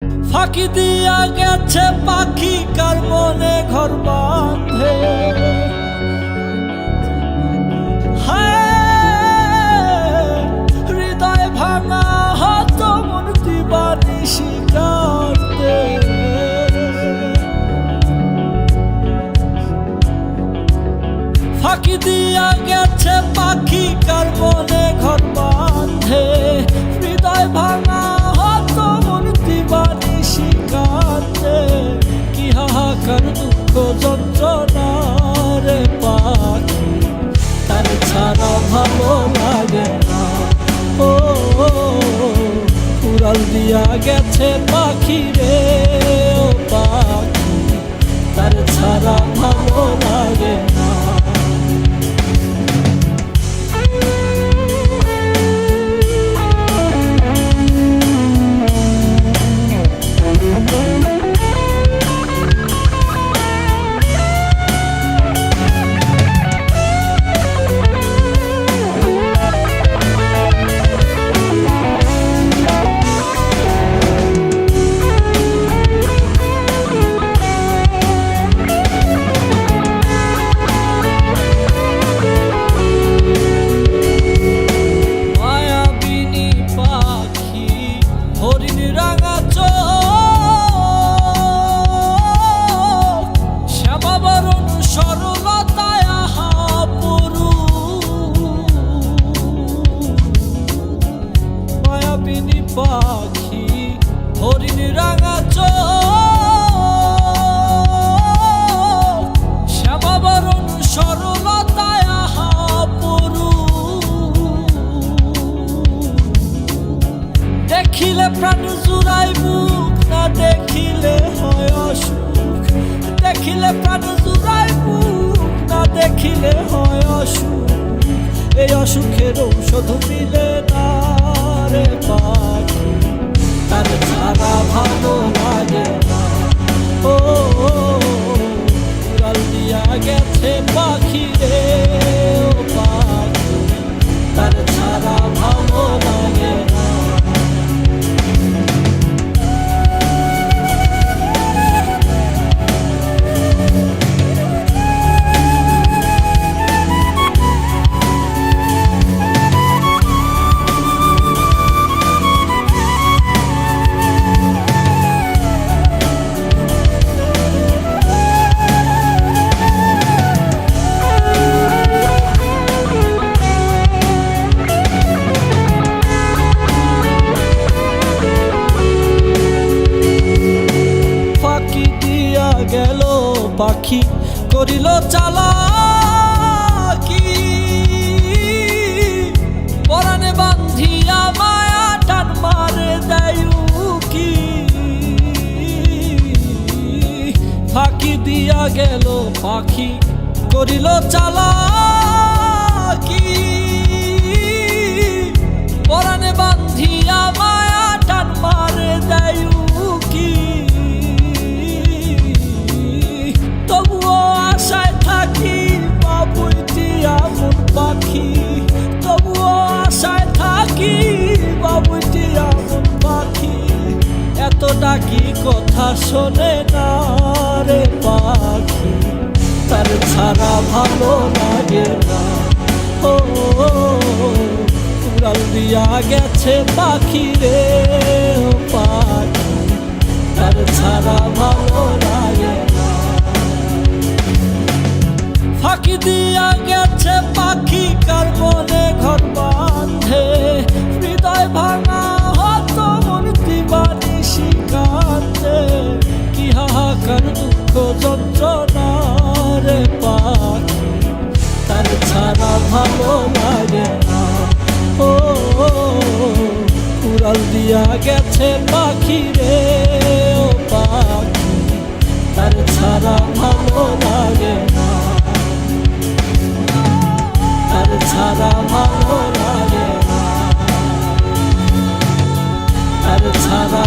ফাঁকি দিয়া গেছে পাখি কার মনে ঘর বাঁধে। হৃদয় ভাঙা হত মন দিবানিশি কাঁদে। ফাঁকি দিয়া গেছে পাখি কার মনে ঘর বাঁধে। হৃদয় ভাঙা হত মন দিবানিশি কাঁদে। কি হাহাকার দুঃখ যন্ত্রণা রে পাখি, তার ছাড়া ভালো লাগে না। ও উড়াল দিয়া গেছে পাখি রে, ও পাখি তার ছাড়া ভালো লাগে না। পাখি হরিণ রাঙা চোখ, শ্যামাবরণ সরলতায় আহা পরু। দেখিলে প্রাণ জুড়াই মুখ, না দেখিলে হয় অসুখ। দেখিলে প্রাণ জুড়াই মুখ, না দেখিলে হয় অসুখ। এই অসুখের ঔষধ মিলে না রে পাখি, তার ছাড়া ভালো লাগে না। ও উড়াল দিয়া গেছে পাখি রে, ও পাখি তার ছাড়া ভালো লাগে না। গেল পাখি করিল চালাকি, পরাণে বান্ধিয়া মায়া টান মারে দেয়ুকি। ফাঁকি দিয়া গেল পাখি করিল চালাকি, পরাণে বান্ধিয়া মায়া টান মারে দেয়ুকি। তবুও আশায় থাকি বাবুই দিয়া মন পাখি, তবুও আশায় থাকি বাবুই দিয়া মন পাখি। এত ডাকি কথা শোনে না রে পাখি, তার ছাড়া ভালো লাগে না। ও উড়াল দিয়া গেছে পাখি রে, ও পাখি তার ছাড়া ভালো লাগে না। ফাঁকি দিয়া গেছে পাখি কার মনে ঘর বাঁধে। হৃদয় ভাঙা হত মন দিবানিশি কাঁদে। কি হাহাকার দুঃখ যন্ত্রণা রে পাখি, তার ছাড়া ভালো লাগে না। ও উড়াল দিয়া গেছে পাখি রে, ও পাখি তার ছাড়া ভালো লাগে না। তার ছাড়া ভালো লাগে না, তার ছাড়া